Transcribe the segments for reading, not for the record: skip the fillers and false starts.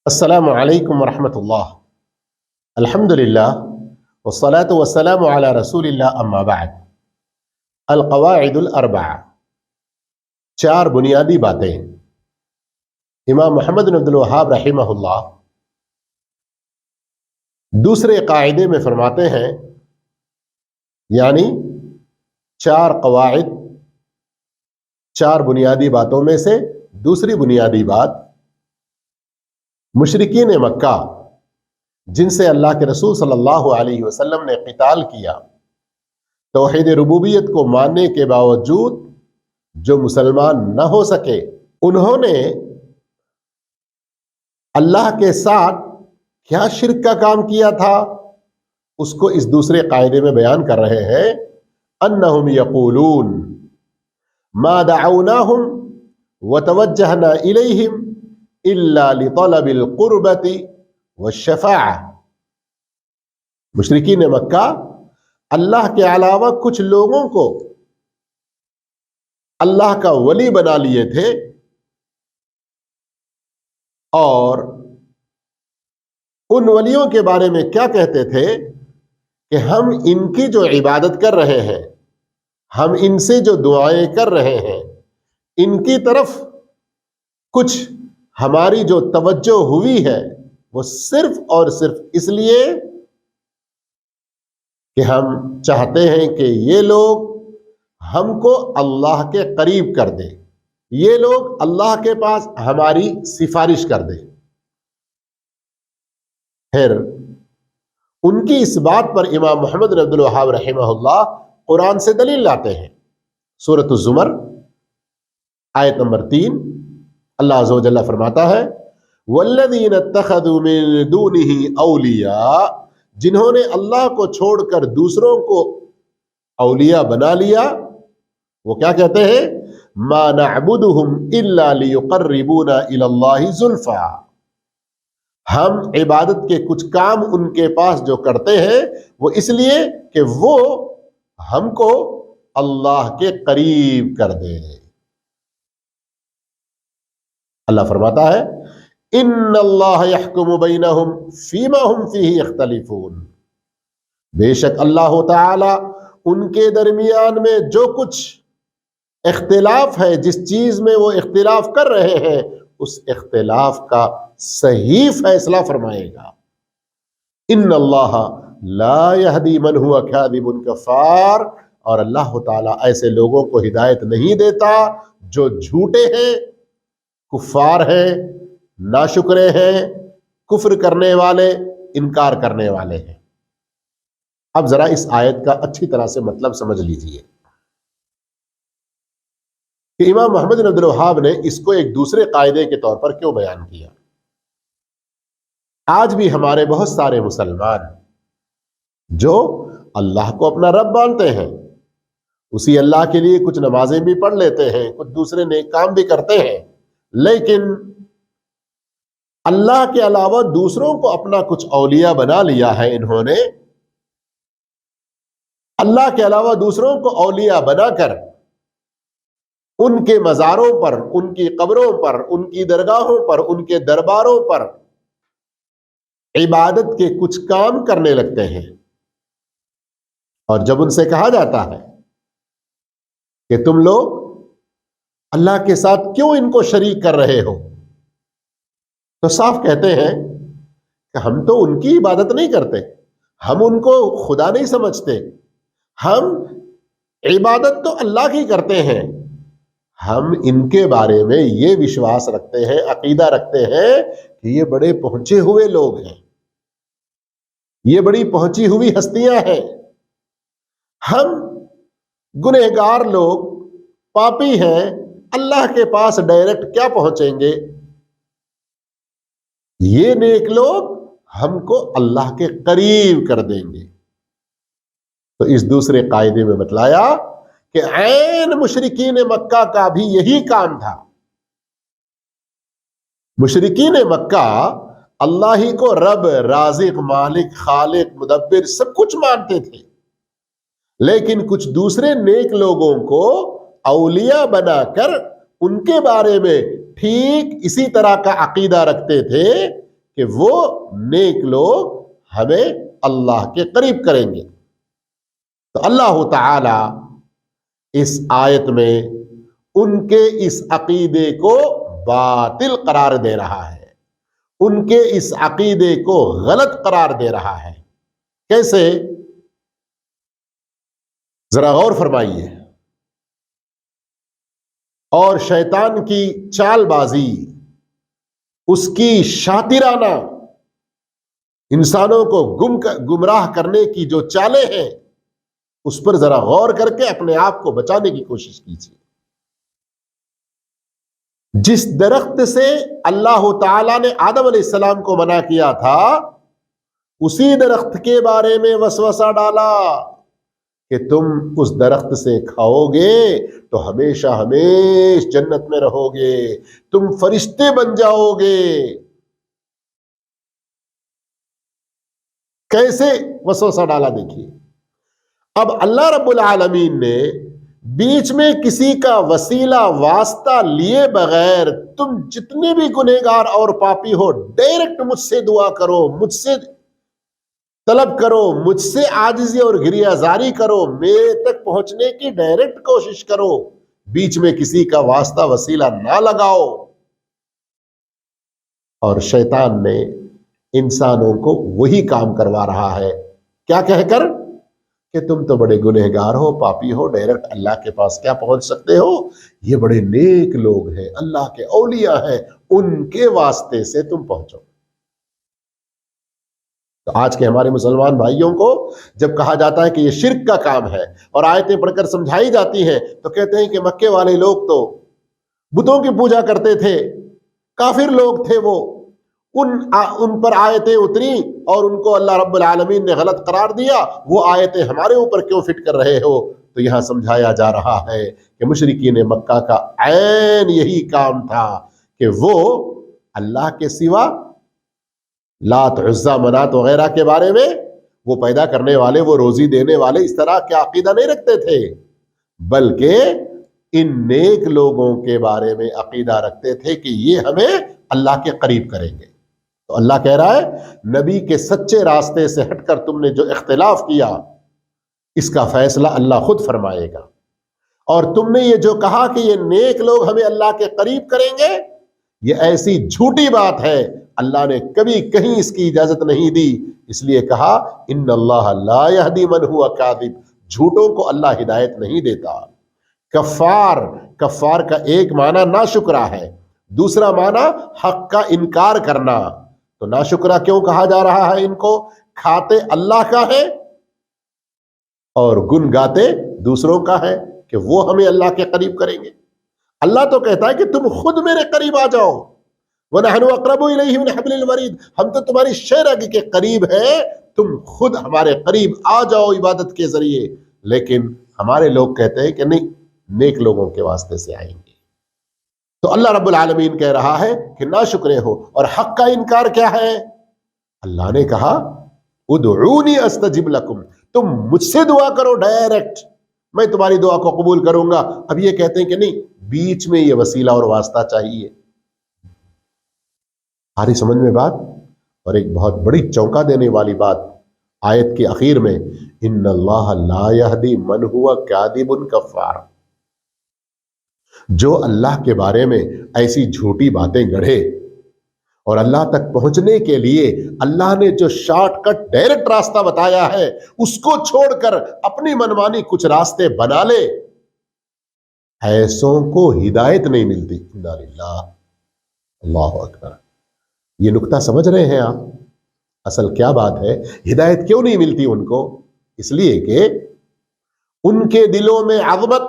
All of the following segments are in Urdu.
السلام علیکم ورحمۃ اللہ۔ الحمد للہ والصلاة والسلام علی رسول اللہ، اما بعد۔ القواعد الاربعہ، چار بنیادی باتیں۔ امام محمد بن عبد الوہاب رحمہ اللہ دوسرے قاعدے میں فرماتے ہیں، یعنی چار قواعد، چار بنیادی باتوں میں سے دوسری بنیادی بات، مشرکین مکہ جن سے اللہ کے رسول صلی اللہ علیہ وسلم نے قتال کیا، توحید ربوبیت کو ماننے کے باوجود جو مسلمان نہ ہو سکے، انہوں نے اللہ کے ساتھ کیا شرک کا کام کیا تھا، اس کو اس دوسرے قاعدے میں بیان کر رہے ہیں۔ انہم یقولون ما دعوناہم وتوجہنا الیہم الا لطلب القربۃ والشفاعہ۔ مشرکین مکہ اللہ کے علاوہ کچھ لوگوں کو اللہ کا ولی بنا لیے تھے، اور ان ولیوں کے بارے میں کیا کہتے تھے کہ ہم ان کی جو عبادت کر رہے ہیں، ہم ان سے جو دعائیں کر رہے ہیں، ان کی طرف کچھ ہماری جو توجہ ہوئی ہے وہ صرف اور صرف اس لیے کہ ہم چاہتے ہیں کہ یہ لوگ ہم کو اللہ کے قریب کر دیں، یہ لوگ اللہ کے پاس ہماری سفارش کر دیں۔ پھر ان کی اس بات پر امام محمد بن عبد الوہاب رحمہ اللہ قرآن سے دلیل لاتے ہیں۔ سورۃ الزمر آیت نمبر 3، اللہ عز و جل فرماتا ہے، والذین اتخذوا من دونہ اولیاء، جنہوں نے اللہ کو چھوڑ کر دوسروں کو اولیاء بنا لیا، وہ کیا کہتے ہیں؟ ما نعبدہم الا لیقربونا الی اللہ زلفیٰ، ہم عبادت کے کچھ کام ان کے پاس جو کرتے ہیں وہ اس لیے کہ وہ ہم کو اللہ کے قریب کر دے۔ اللہ فرماتا ہے، ان اللہ یحکم بینہم فیما ہم فیہ یختلفون، بے شک اللہ تعالی ان کے درمیان میں جو کچھ اختلاف ہے، جس چیز میں وہ اختلاف کر رہے ہیں، اس اختلاف کا صحیح فیصلہ فرمائے گا۔ ان اللہ لا یہدی من ہوا کاذب کفار، اور اللہ تعالیٰ ایسے لوگوں کو ہدایت نہیں دیتا جو جھوٹے ہیں، کفار ہیں، ناشکرے ہیں، کفر کرنے والے، انکار کرنے والے ہیں۔ اب ذرا اس آیت کا اچھی طرح سے مطلب سمجھ لیجئے کہ امام محمد بن عبد الوہاب نے اس کو ایک دوسرے قاعدے کے طور پر کیوں بیان کیا۔ آج بھی ہمارے بہت سارے مسلمان جو اللہ کو اپنا رب مانتے ہیں، اسی اللہ کے لیے کچھ نمازیں بھی پڑھ لیتے ہیں، کچھ دوسرے نیک کام بھی کرتے ہیں، لیکن اللہ کے علاوہ دوسروں کو اپنا کچھ اولیاء بنا لیا ہے۔ انہوں نے اللہ کے علاوہ دوسروں کو اولیاء بنا کر ان کے مزاروں پر، ان کی قبروں پر، ان کی درگاہوں پر، ان کے درباروں پر عبادت کے کچھ کام کرنے لگتے ہیں، اور جب ان سے کہا جاتا ہے کہ تم لوگ اللہ کے ساتھ کیوں ان کو شریک کر رہے ہو، تو صاف کہتے ہیں کہ ہم تو ان کی عبادت نہیں کرتے، ہم ان کو خدا نہیں سمجھتے، ہم عبادت تو اللہ کی کرتے ہیں، ہم ان کے بارے میں یہ وشواس رکھتے ہیں، عقیدہ رکھتے ہیں کہ یہ بڑے پہنچے ہوئے لوگ ہیں، یہ بڑی پہنچی ہوئی ہستیاں ہیں، ہم گنہگار لوگ، پاپی ہیں، اللہ کے پاس ڈائریکٹ کیا پہنچیں گے، یہ نیک لوگ ہم کو اللہ کے قریب کر دیں گے۔ تو اس دوسرے قاعدے میں بتلایا کہ عین مشرکین مکہ کا بھی یہی کام تھا۔ مشرکین مکہ اللہ ہی کو رب، رازق، مالک، خالق، مدبر سب کچھ مانتے تھے، لیکن کچھ دوسرے نیک لوگوں کو اولیاء بنا کر ان کے بارے میں ٹھیک اسی طرح کا عقیدہ رکھتے تھے کہ وہ نیک لوگ ہمیں اللہ کے قریب کریں گے۔ تو اللہ تعالی اس آیت میں ان کے اس عقیدے کو باطل قرار دے رہا ہے، ان کے اس عقیدے کو غلط قرار دے رہا ہے۔ کیسے؟ ذرا غور فرمائیے۔ اور شیطان کی چال بازی، اس کی شاطرانہ انسانوں کو گمراہ کرنے کی جو چالیں ہیں، اس پر ذرا غور کر کے اپنے آپ کو بچانے کی کوشش کیجیے۔ جس درخت سے اللہ تعالیٰ نے آدم علیہ السلام کو منع کیا تھا، اسی درخت کے بارے میں وسوسہ ڈالا کہ تم اس درخت سے کھاؤ گے تو ہمیشہ ہمیشہ جنت میں رہو گے، تم فرشتے بن جاؤ گے۔ کیسے وسوسہ ڈالا دیکھیے۔ اب اللہ رب العالمین نے بیچ میں کسی کا وسیلہ واسطہ لیے بغیر تم جتنے بھی گنہگار اور پاپی ہو، ڈائریکٹ مجھ سے دعا کرو، مجھ سے طلب کرو، مجھ سے عاجزی اور گریہ زاری کرو، میرے تک پہنچنے کی ڈائریکٹ کوشش کرو، بیچ میں کسی کا واسطہ وسیلہ نہ لگاؤ۔ اور شیطان نے انسانوں کو وہی کام کروا رہا ہے، کیا کہہ کر کہ تم تو بڑے گنہگار ہو، پاپی ہو، ڈائریکٹ اللہ کے پاس کیا پہنچ سکتے ہو؟ یہ بڑے نیک لوگ ہیں، اللہ کے اولیاء ہیں، ان کے واسطے سے تم پہنچو۔ تو آج کے ہمارے مسلمان بھائیوں کو جب کہا جاتا ہے کہ یہ شرک کا کام ہے اور آیتیں پڑھ کر سمجھائی جاتی ہیں، تو کہتے ہیں کہ مکے والے لوگ تو بتوں کی پوجا کرتے تھے، کافر لوگ تھے، وہ ان پر آیتیں اتری اور ان کو اللہ رب العالمین نے غلط قرار دیا، وہ آیتیں ہمارے اوپر کیوں فٹ کر رہے ہو؟ تو یہاں سمجھایا جا رہا ہے کہ مشرکین مکہ کا عین یہی کام تھا کہ وہ اللہ کے سوا لات، عزا، منات وغیرہ کے بارے میں، وہ پیدا کرنے والے، وہ روزی دینے والے، اس طرح کے عقیدہ نہیں رکھتے تھے، بلکہ ان نیک لوگوں کے بارے میں عقیدہ رکھتے تھے کہ یہ ہمیں اللہ کے قریب کریں گے۔ تو اللہ کہہ رہا ہے نبی کے سچے راستے سے ہٹ کر تم نے جو اختلاف کیا، اس کا فیصلہ اللہ خود فرمائے گا۔ اور تم نے یہ جو کہا کہ یہ نیک لوگ ہمیں اللہ کے قریب کریں گے، یہ ایسی جھوٹی بات ہے، اللہ نے کبھی کہیں اس کی اجازت نہیں دی، اس لیے کہا ان اللہ لا یہدی من ہوا کاذب، جھوٹوں کو اللہ ہدایت نہیں دیتا۔ کفار کا ایک معنی ناشکرا ہے، دوسرا معنی حق کا انکار کرنا۔ تو ناشکرا کیوں کہا جا رہا ہے ان کو؟ کھاتے اللہ کا ہے اور گن گاتے دوسروں کا ہے کہ وہ ہمیں اللہ کے قریب کریں گے۔ اللہ تو کہتا ہے کہ تم خود میرے قریب آ جاؤ، وَنَحْنُ أَقْرَبُ إِلَيْهِ مِنْ حَبْلِ الْوَرِيدِ، ہم تو تمہاری شیرگ کے قریب ہیں، تم خود ہمارے قریب آ جاؤ عبادت کے ذریعے۔ لیکن ہمارے لوگ کہتے ہیں کہ نہیں، نیک لوگوں کے واسطے سے آئیں گے۔ تو اللہ رب العالمین کہہ رہا ہے کہ ناشکرے ہو۔ اور حق کا انکار کیا ہے؟ اللہ نے کہا ادعونی استجب لکم، تم مجھ سے دعا کرو ڈائریکٹ، میں تمہاری دعا کو قبول کروں گا۔ اب یہ کہتے ہیں کہ نہیں، بیچ میں یہ وسیلہ اور واسطہ چاہیے۔ آ رہی سمجھ میں بات؟ اور ایک بہت بڑی چونکا دینے والی بات آیت کے اخیر میں، ان اللہ لا یہدی من ہوا کاذب کفار، جو اللہ کے بارے میں ایسی جھوٹی باتیں گڑھے اور اللہ تک پہنچنے کے لیے اللہ نے جو شارٹ کٹ ڈائریکٹ راستہ بتایا ہے، اس کو چھوڑ کر اپنی منمانی کچھ راستے بنا لے، ایسوں کو ہدایت نہیں ملتی۔ انا للہ، اللہ اکبر۔ یہ نقطہ سمجھ رہے ہیں آپ؟ اصل کیا بات ہے؟ ہدایت کیوں نہیں ملتی ان کو؟ اس لیے کہ ان کے دلوں میں عظمت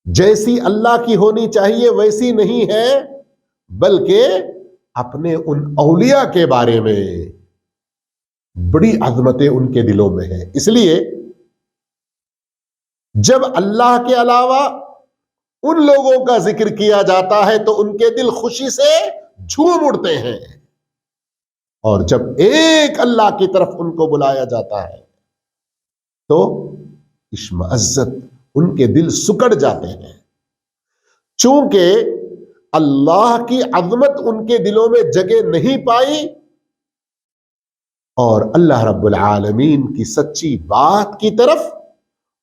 جیسی اللہ کی ہونی چاہیے ویسی نہیں ہے، بلکہ اپنے ان اولیاء کے بارے میں بڑی عظمتیں ان کے دلوں میں ہیں۔ اس لیے جب اللہ کے علاوہ ان لوگوں کا ذکر کیا جاتا ہے تو ان کے دل خوشی سے جھوم اڑتے ہیں، اور جب ایک اللہ کی طرف ان کو بلایا جاتا ہے تو اشمئزت، ان کے دل سکڑ جاتے ہیں۔ چونکہ اللہ کی عظمت ان کے دلوں میں جگہ نہیں پائی اور اللہ رب العالمین کی سچی بات کی طرف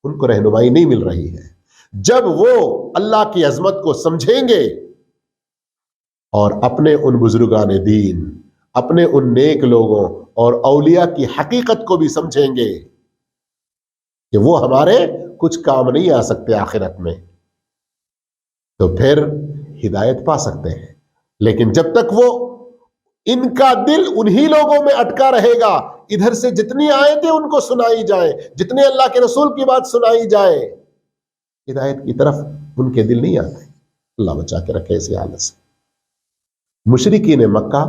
ان کو رہنمائی نہیں مل رہی ہے۔ جب وہ اللہ کی عظمت کو سمجھیں گے اور اپنے ان بزرگان دین، اپنے ان نیک لوگوں اور اولیاء کی حقیقت کو بھی سمجھیں گے کہ وہ ہمارے کچھ کام نہیں آ سکتے آخرت میں، تو پھر ہدایت پا سکتے ہیں۔ لیکن جب تک وہ ان کا دل انہی لوگوں میں اٹکا رہے گا، ادھر سے جتنی آیتیں ان کو سنائی جائیں، جتنے اللہ کے رسول کی بات سنائی جائے، ہدایت کی طرف ان کے دل نہیں آتے۔ اللہ بچا کے رکھے اسی حالت سے۔ مشرکین مکہ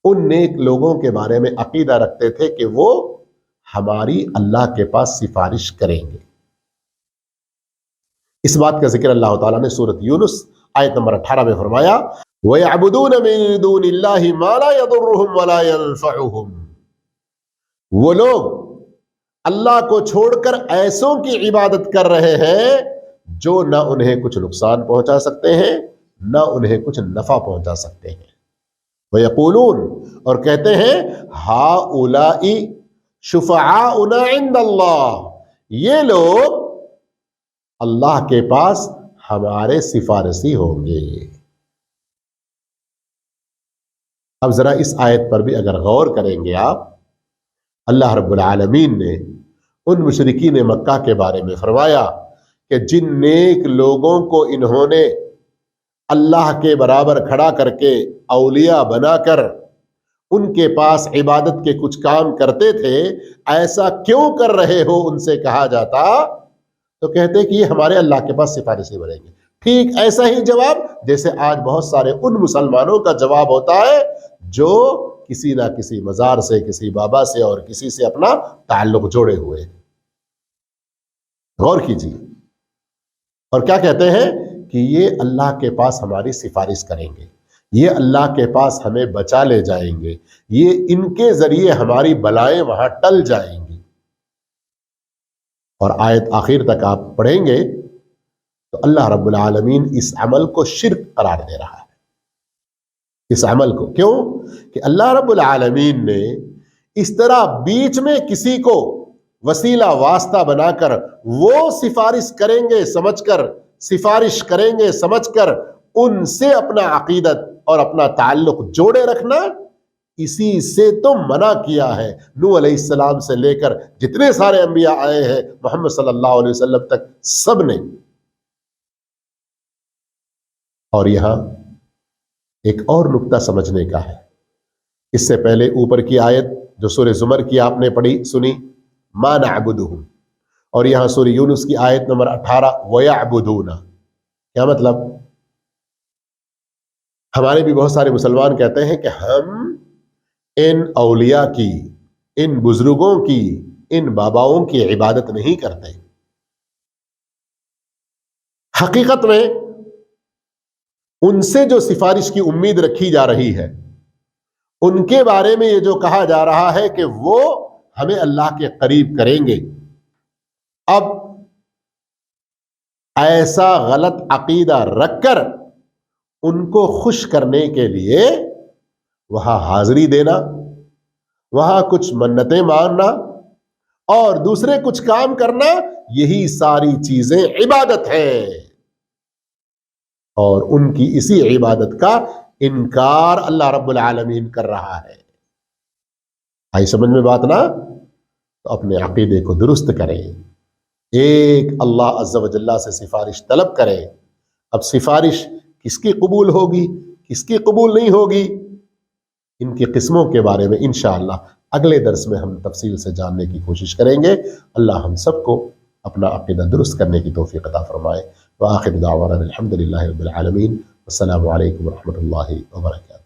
ان نیک لوگوں کے بارے میں عقیدہ رکھتے تھے کہ وہ ہماری اللہ کے پاس سفارش کریں گے۔ اس بات کا ذکر اللہ تعالیٰ نے سورۃ یونس آیت نمبر 18 میں فرمایا، وَيَعْبُدُونَ مِن دُونِ اللَّهِ مَا لَا يَضُرُّهُمْ وَلَا يَنفَعُهُمْ، وہ لوگ اللہ کو چھوڑ کر ایسوں کی عبادت کر رہے ہیں جو نہ انہیں کچھ نقصان پہنچا سکتے ہیں نہ انہیں کچھ نفع پہنچا سکتے ہیں۔ وَيَقُولُونَ، اور کہتے ہیں، هَؤُلَاءِ شُفَعَاؤُنَا عِندَ اللَّهِ، یہ لوگ اللہ کے پاس ہمارے سفارشی ہوں گے۔ اب ذرا اس آیت پر بھی اگر غور کریں گے آپ، اللہ رب العالمین نے ان مشرکین مکہ کے بارے میں فرمایا کہ جن نیک لوگوں کو انہوں نے اللہ کے برابر کھڑا کر کے اولیاء بنا کر ان کے پاس عبادت کے کچھ کام کرتے تھے، ایسا کیوں کر رہے ہو ان سے کہا جاتا تو کہتے کہ یہ ہمارے اللہ کے پاس سفارشی بنیں گے۔ ٹھیک ایسا ہی جواب جیسے آج بہت سارے ان مسلمانوں کا جواب ہوتا ہے جو کسی نہ کسی مزار سے، کسی بابا سے اور کسی سے اپنا تعلق جوڑے ہوئے۔ غور کیجیے، اور کیا کہتے ہیں کہ یہ اللہ کے پاس ہماری سفارش کریں گے، یہ اللہ کے پاس ہمیں بچا لے جائیں گے، یہ ان کے ذریعے ہماری بلائیں وہاں ٹل جائیں گی۔ اور آیت آخر تک آپ پڑھیں گے تو اللہ رب العالمین اس عمل کو شرک قرار دے رہا ہے۔ اس عمل کو کیوں کہ اللہ رب العالمین نے اس طرح بیچ میں کسی کو وسیلہ واسطہ بنا کر وہ سفارش کریں گے سمجھ کر، سفارش کریں گے سمجھ کر ان سے اپنا عقیدت اور اپنا تعلق جوڑے رکھنا، اسی سے تو منع کیا ہے۔ نوح علیہ السلام سے لے کر جتنے سارے انبیاء آئے ہیں محمد صلی اللہ علیہ وسلم تک، سب نے۔ اور یہاں ایک اور نقطہ سمجھنے کا ہے، اس سے پہلے اوپر کی آیت جو سورہ زمر کی آپ نے پڑھی سنی، ما نعبدہم، اور یہاں سورہ یونس کی آیت نمبر 18 وَيَعْبُدُونَ، کیا مطلب؟ ہمارے بھی بہت سارے مسلمان کہتے ہیں کہ ہم ان اولیاء کی، ان بزرگوں کی، ان باباؤں کی عبادت نہیں کرتے۔ حقیقت میں ان سے جو سفارش کی امید رکھی جا رہی ہے، ان کے بارے میں یہ جو کہا جا رہا ہے کہ وہ ہمیں اللہ کے قریب کریں گے، اب ایسا غلط عقیدہ رکھ کر ان کو خوش کرنے کے لیے وہاں حاضری دینا، وہاں کچھ منتیں ماننا اور دوسرے کچھ کام کرنا، یہی ساری چیزیں عبادت ہے، اور ان کی اسی عبادت کا انکار اللہ رب العالمین کر رہا ہے۔ آئی سمجھ میں بات نا؟ تو اپنے عقیدے کو درست کریں، ایک اللہ عز و جل سے سفارش طلب کریں۔ اب سفارش کس کی قبول ہوگی، کس کی قبول نہیں ہوگی، ان کی قسموں کے بارے میں انشاءاللہ اگلے درس میں ہم تفصیل سے جاننے کی کوشش کریں گے۔ اللہ ہم سب کو اپنا عقیدہ درست کرنے کی توفیق عطا فرمائے۔ وآخر دعوانا الحمد للہ رب العالمین، السلام علیکم ورحمۃ اللہ وبرکاتہ۔